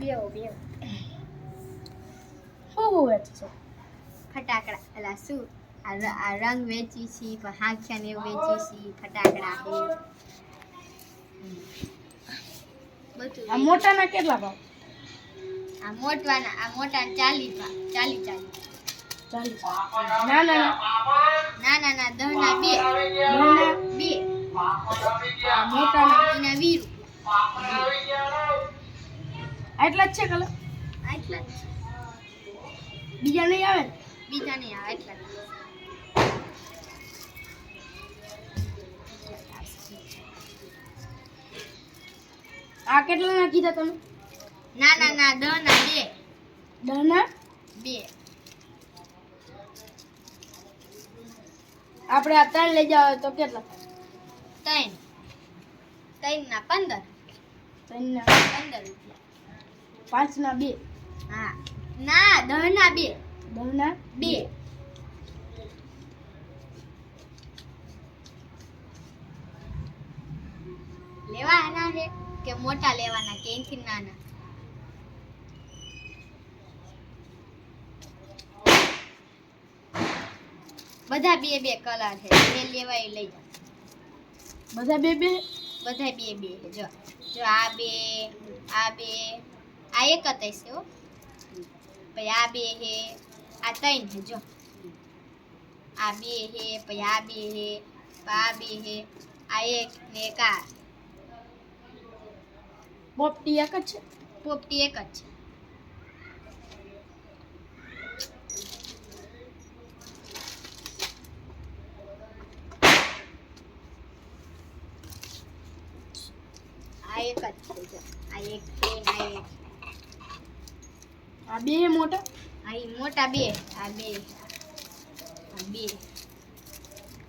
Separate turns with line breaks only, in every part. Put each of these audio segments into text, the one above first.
બેવ
હું વેચી છો
ફટાકડા એલા શું આ રંગ વેચી છી પણ હાંખ્યા ને એવું વેચી છી ફટાકડા હે બધું
આ મોટાના કેટલા ભાવ
આ મોટાના 40 ભાવ 40
ના ના
ના 10 ના 2
આ મોટાના
એના 20
આટલા જ છે કલર
આટલા જ છે.
બીજા નહીં આવે ને
બીજા નહીં આવે એટલા જ.
આ કેટલા ના કીધા તમે
ના 10 ના 2
દહના
2
આપણે આ ત્રણ લઈ જાવ તો કેટલા
3 ના 15
ત્રણ ના
15 રૂપિયા
5 ના 2
હા ના 10 ના 2
દહના
2 લેવાના છે કે મોટા લેવાના કે એનથી નાના બધા બે કલર છે જે લેવાય લઈ જાઓ
બધા બે
બધા બે છે જો આ બે આ એક જ છે હો પછી આ બે છે આ 3 છે જો આ બે છે પછી આ બે છે આ બે છે આ એક ને એક આ
પોપટી એક જ છે
પોપટી એક જ છે આ એક જ છે જો આ એક છે ને આ એક
આ બે મોટા
આ ઈ મોટા બે આ બે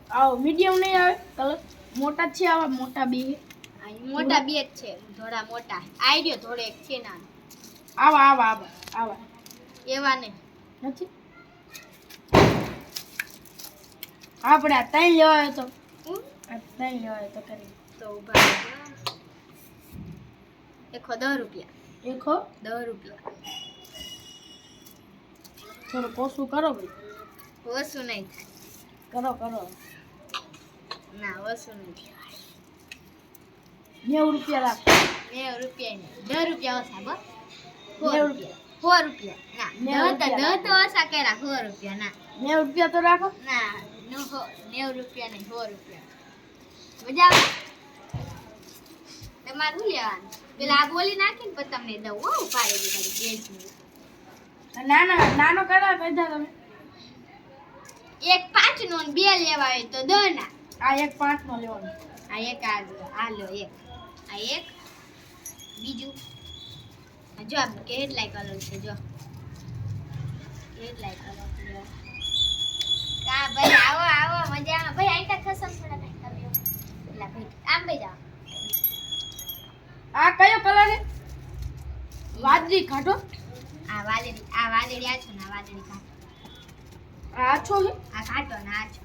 આવો મીડિયમ નહીં આવે કલર મોટા જ છે આવા મોટા બે
આ ઈ મોટા બે જ છે થોડા મોટા આઈ રહ્યો થોડો એક છે નાનો
આવા
એવા નહીં
નથી આપણે આ ત્રણ લેવા હોય તો
હું
આ ત્રણ લેવા હોય તો કરી
તો ઉભા રહેજો. એકો 10 રૂપિયા
એકો
10 રૂપિયા
થોડું ઓછું કરો ભાઈ
ઓછું નહીં થાય
કરો
ના ઓછું નહીં થાય
90 રૂપિયા રાખ
90 રૂપિયા નહીં 10 રૂપિયા ઓછા બસ
90
4 રૂપિયા ના
90
10 તો ઓછા કર્યા 4 રૂપિયા ના
90 રૂપિયા તો રાખો
ના 90 રૂપિયા નહીં 4 રૂપિયા મજા આવે તમારે શું લેવાનું પેલા આ બોલી નાખીને પછી તમને દઉં હો ઉપાડે દીધી ગેસ
નાનો કરા કીધા તમે
એક 5 નો ને 2 લેવા હોય તો 10 ના
આ એક 5 નો લેવાનો
આ એક આ લો એક આ એક બીજું આ જો આ કેટલાય કલર છે જો કેટલાય કલર છે કા ભાઈ આવો મજામાં ભાઈ આઈટા ખસમ થોડા કઈ તમે એલા ભાઈ આમ ભાઈ જાઓ
આ કયો કલર છે વાદળી કાઢો
આ વાદળી આ છો ને આ વાદળી કાઢો
આ આછો છે
આ કાઢો ને આ છો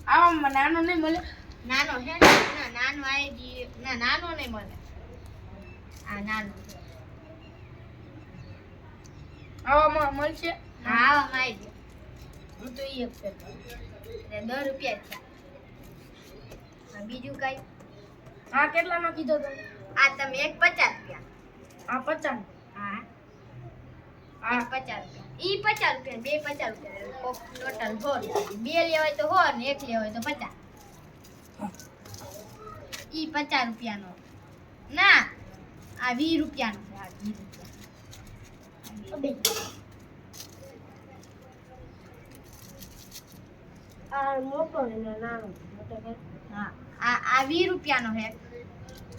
આવામાં નાનો નહીં મળે
નાનો છે ને ના નાનો આઈડી ના નાનો નહીં મળે આ નાનો
આવામાં મળશે
હા આવામાં આવી ગયો
હું તો એ પેક
એટલે 10 રૂપિયા જ થયા બીજું કઈ
આ કેટલાનો કીધો તમે
આ તમે એક 50 રૂપિયા
આ 50
હા
આ
50 રૂપિયા ઈ 50 રૂપિયા બે 50 રૂપિયા ટોટલ 100 બે લેવાય તો 100 ને એક લેવાય તો 50 ઈ 50 રૂપિયાનો ના આ 20 રૂપિયાનો છે આ 20 રૂપિયા
આ મોટો ને નાનો
હા આ 20 રૂપિયાનો છે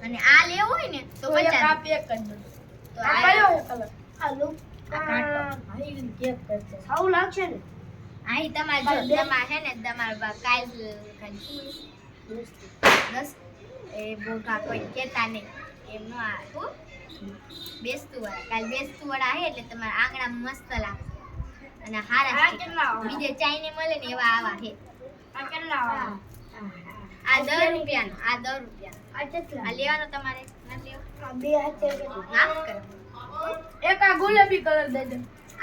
અને આ લેવો હોય ને તો 50
આ પેક કરી દો
તો
આ
આ
કયો કલર આ લો
આ કાઢો.
હાઈ પેક કરશે સાવ લાગશે ને
આઈ તમારે જો તમારે હે ને તમારે કાલ 10 એ બોગા કોઈ કહેતા નહીં એમ નો આ તું બેસતું વાળા કાલ બેસતું વાળા હે એટલે તમારા આંગણામાં મસ્ત લાગશે અને હારા બીજે ચાઈને મળે ને એવા આવા હે
આ કેટલા
આ 10 રૂપિયાનો આ 10 રૂપિયાનો આ લેવાનો તમારે નથી લેવો આ બે હાથે નામ કરો.
એક આ ગુલાબી કલર દઈ દે.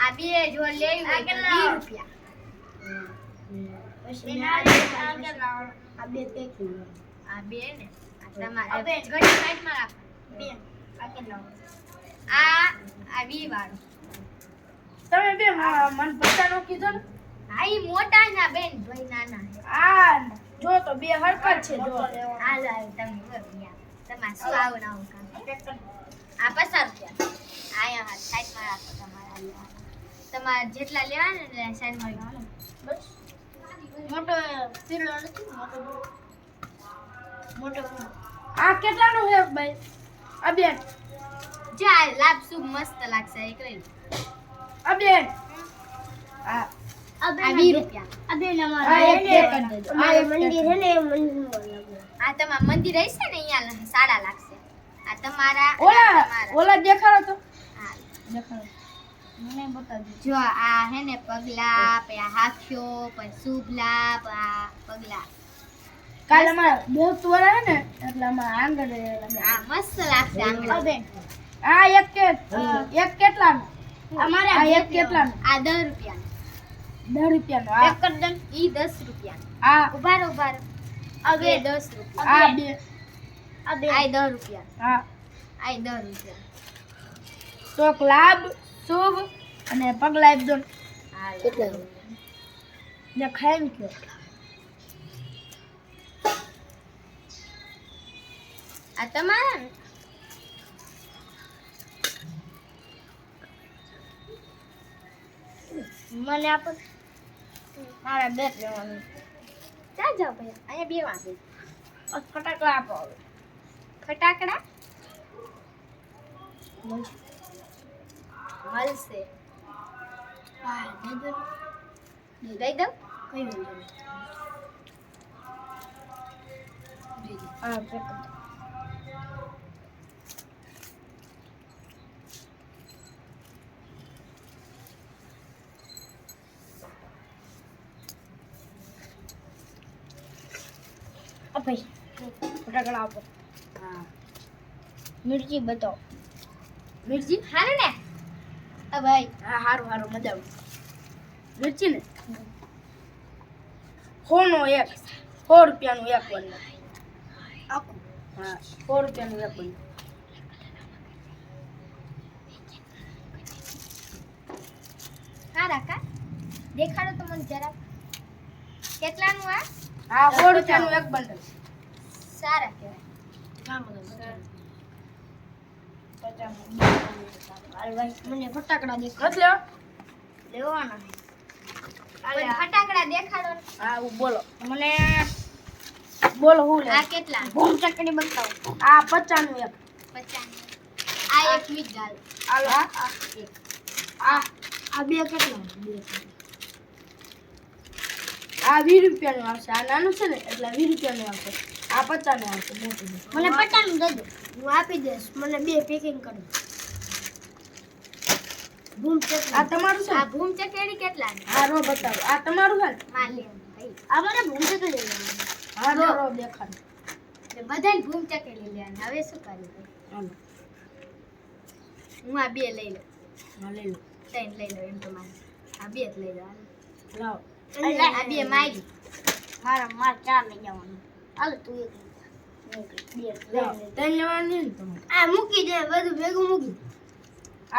આ બે જો લેવી હોય તો 20 રૂપિયા. પછી આ બે પેકિંગ. આ બે ને આ તમારે હવે ઘડી સાઈડમાં રાખો. બે આ કેટલા? આ 20 વાળો.
તમે બે મન પચાનો કીધો ને.
હા ઈ મોટા ના બેન ભાઈ નાના છે.
આ જો તો બે હરકત છે જો.
હાલો હાલો તમે બોલ્યા. તમારે શું આવું ના આવું કામ. આ 50 રૂપિયા. આયા હાથ સાઈડમાં રાખો તમારા. તમારે જેટલા લેવાના ને સાઈડમાં રાખો. બસ મોટો પીળો નથી મોટો
આ કેટલાનું છે ભાઈ? આ બેન
જા લાભ શુભ મસ્ત લાગશે એક લઈ
આ બેન આ
20 રૂપિયા.
આ એક કરી દેજો. આ એક
મંદિર હે ને આ તમારા મંદિર હશે ને અહીંયા સાડા લાગશે. આ તમારા
ઓલા દેખાડો તો.
હા
દેખાડો મને બતાવજો.
જો આ હે ને પગલા પછી આ હાથીઓ પછી શુભ લાભ આ પગલા
કાલે અમારા દોસ્ત વાળા હે ને એટલે અમારા આંગણ
આ મસ્ત લાગશે આંગળા.
આ એક કેટલાનું? અમારે આ એક કેટલાનું?
આ 10 રૂપિયા.
10 રૂપિયાનું. આ
એકદમ ઈ 10 રૂપિયા.
આ
ઉભા રહો આ બે 10 રૂપિયા.
આ બે
આ 10 રૂપિયા.
હા
આ 10 રૂપિયા.
તો લાભ શુભ અને પગલા એકદમ
કેટલા
ને ખાઈને કયો.
આ તમારા ને મને આપો.
મારા બે લેવાનું.
ક્યાં જાવ ભાઈ? અહીંયા બે વાગે.
ફટાકડા આપો હવે.
ફટાકડા મળશે. હા દઈ દો. દઈ દો. કઈ વાંધો નહીં.
હા પેક કરી દો. આ ભાઈ ફટાકડા આપો.
હા
મિર્ચી બતાવો.
મિર્ચી હાલે ને. આ ભાઈ
હા હારું હારું મજા આવે. મિર્ચી ને 100 નો એક 100 રૂપિયાનું એક બને.
આખું
હા 100 રૂપિયાનું એક બને.
સારા કા દેખાડો તો મને જરા. કેટલાનું આ?
હા 100 રૂપિયાનું એક બંડલ.
સારા કહેવાય. મને ફટાકડા દેખાડો.
નથી લેવા?
લેવાના છે. ફટાકડા દેખાડો ને.
હા બોલો મને બોલો હું લે.
આ કેટલા?
ભૂમ ચકડી બતાવો. આ 50 નું એક.
50. આ એક વીક ગાલ.
હાલો
એક.
આ બે કેટલા? આ 20 રૂપિયાનું આવશે. આ નાનું છે ને એટલે 20 રૂપિયાનું આવશે. આ 50 નું આવશે મોટું.
મને 50 નું દે દો. હું આપી દઈશ. મને બે પેકિંગ કરો. ભૂમ ચકડી.
આ તમારું છે?
આ ભૂમ ચકેડી કેટલા ની?
હા રો બતાવો. આ તમારું છે ને?
માં લે ભાઈ. આ મને ભૂમ ચકેડી લેવાની.
હા રો દેખાડો.
એટલે બધાને ભૂમ ચકેડી લેવાની. હવે શું કરું ભાઈ?
હાલો
હું આ બે લઈ લઉં.
હા લઈ લો.
3 લઈ લઉં એમ તો મારે. આ બે જ લઈ લઉં.
લાવો.
આ બે મારી. માર 4 લઈ જવાનું. હાલ તું એક
લાવો. ત્રણ લેવાની ને તમારે.
આ મૂકી દે બધું ભેગું મૂકી.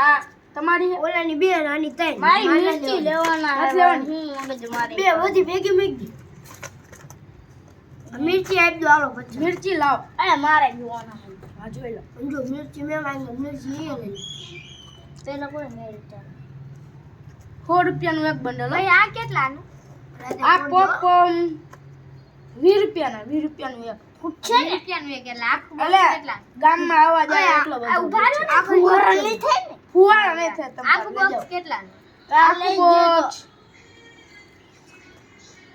આ તમારી
ઓલાની બે અને આની 3.
મારી મિર્ચી લેવાના. નથી લેવાની.
બે બધી ભેગી મૂકી દે. મિર્ચી આપી દો હાલો પછી.
મિર્ચી લાવો. અરે મારે જોવાના. હા જોઈ લો.
જો મિર્ચી મેં માંગી મિર્ચી એ લઈ તેના કોઈ મેળ તો
100 રૂપિયાનું એક બંડલ.
ભાઈ આ કેટલાનું?
આ પોપકોર્ન 20 રૂપિયાના. 20 રૂપિયાનું એક.
છે ને રૂપિયાનું એક એટલે આખું
એટલે
કેટલા?
ગામમાં આવવા જાય એટલો બધો.
આ ઉભા રહો ને આખું
ફુવારા
નહીં થાય ને.
ફુવારા નહીં થાય તમે
આખું
લઈ જાઓ.
બોક્સ કેટલાનું?
આખું બોક્સ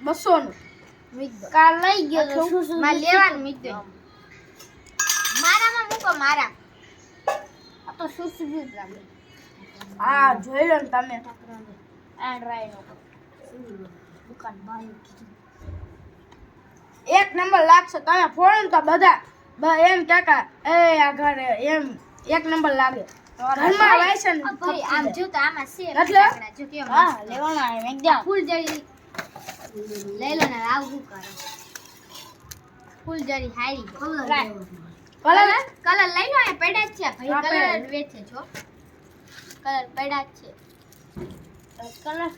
200 નું.
મૂક દો.
કાલ લઈ ગયો તો
માં લેવાનું મૂક દો. મારામાં મૂકો મારા. આ તો સુસું જ લાગે.
હા જોઈ લો ને તમે.
આ ડ્રાય નો દુકાન બાય.
એક નંબર લાગશે. તમે ફોન તો બધા એમ કાકા એ આ ઘરે એમ એક નંબર લાગે ઘરમાં વાયસન
ભાઈ આમ જો તો આમાં છે
એટલે?
ફટાકડા, જો કેમ
હા
મસ્ત.
લેવાના એકદમ
ફૂલઝડી લઈ લો ને આવું શું કરો ફૂલઝડી હારી
કલર
કલર લઈ લો એ પડ્યા જ છે ભાઈ
હા,
કલર
પડ્યા.
જ વેચે છો કલર પડ્યા જ છે
કલર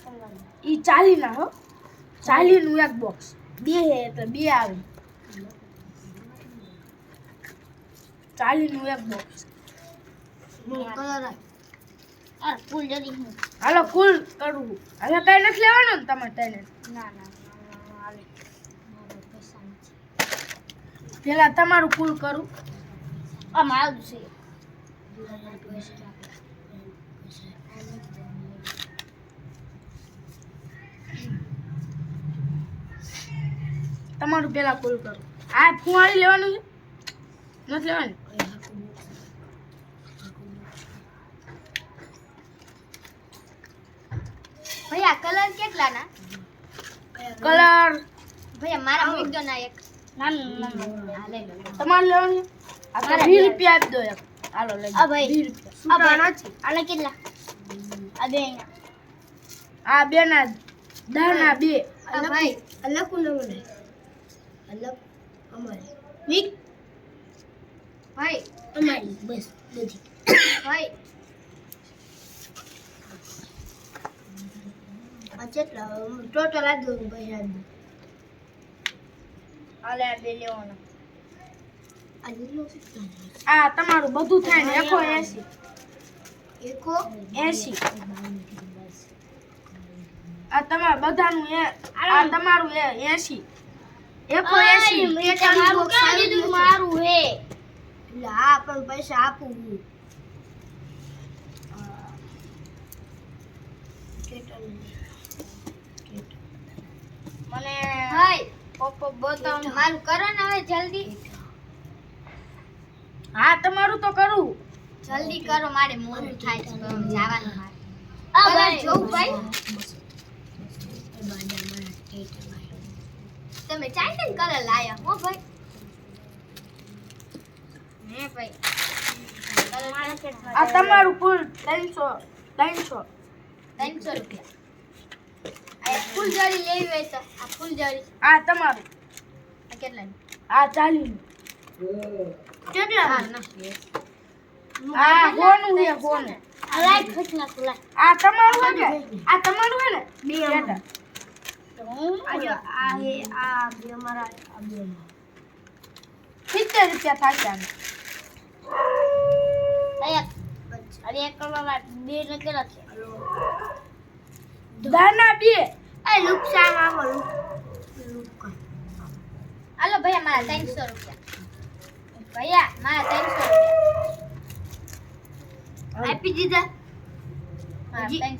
ઈ 40 ના હો 40 નું એક બોક્સ બે હે એટલે બે આવે 40 નું એક બોક્સ
કલર
અરે ફૂલ જડી હું
હાલો કુલ કરવું હવે કઈ નથી લેવાનું ને તમારે તને
ના ના હાલે
પેલા તમારું કુલ કરું
આ મારું છે
તમારું પેલા કુલ કરું આ ફુવાળી લેવાનું છે નથી લેવાનું
ભૈયા કલર કેટલા ના
કલર
ભૈયા મારા મૂક દો ના એક
નાનું નાનું
હા લઈ લો
તમારે લેવાનું છે આ તો 20 રૂપિયા આપી દો એક હાલો લઈ
આ ભાઈ.
20 રૂપિયા
આ ભાઈ આને કેટલા આ બે
આ બે ના દાના બે
આ ભાઈ
અલગ મને અલગ અમારી વીક
ભાઈ
અમારી બસ બધી
ભાઈ
આ કેટલા ટોટલ આ દો પૈસા
આલે આ બે લેવાના
આ તમારું બધું થાય ને 180 આ તમારા બધાનું આ તમારું 80 180
મારું ક્યાં દીધું મારું હે
એટલે આ પણ પૈસા આપું હું
મને
ભાઈ
પોપો બતાવ
મારું કરો ને હવે જલ્દી
હા તમારું તો કરું
જલ્દી કરો મારે મોડું થાય છે જવાનું મારે
આ
કલર
ભાઈ
જોઉં ભાઈ તમે ચાઇનીઝ કલર લાયા હો ભાઈ હે ભાઈ
આ તમારું કુલ 300
300 રૂપિયા આ ફૂલઝડી લેવી હોય તો આ ફૂલઝડી
આ તમારું
આ કેટલા
આ 40
કેટલા ના
આ હોનું છે હોનું
આ લાઈટ ફિટ ના ખુલા
આ તમારું હે કે આ તમારું હે ને બે
આ હે આ બે અમારા આ બે
70 રૂપિયા થશે આને.
અરે એક કલર બે ને કેટલા છે
દાના બે
હાલો ભૈયા મારા 300 રૂપિયા ભૈયા મારા 300 રૂપિયા
આપી દીધા
મારા 300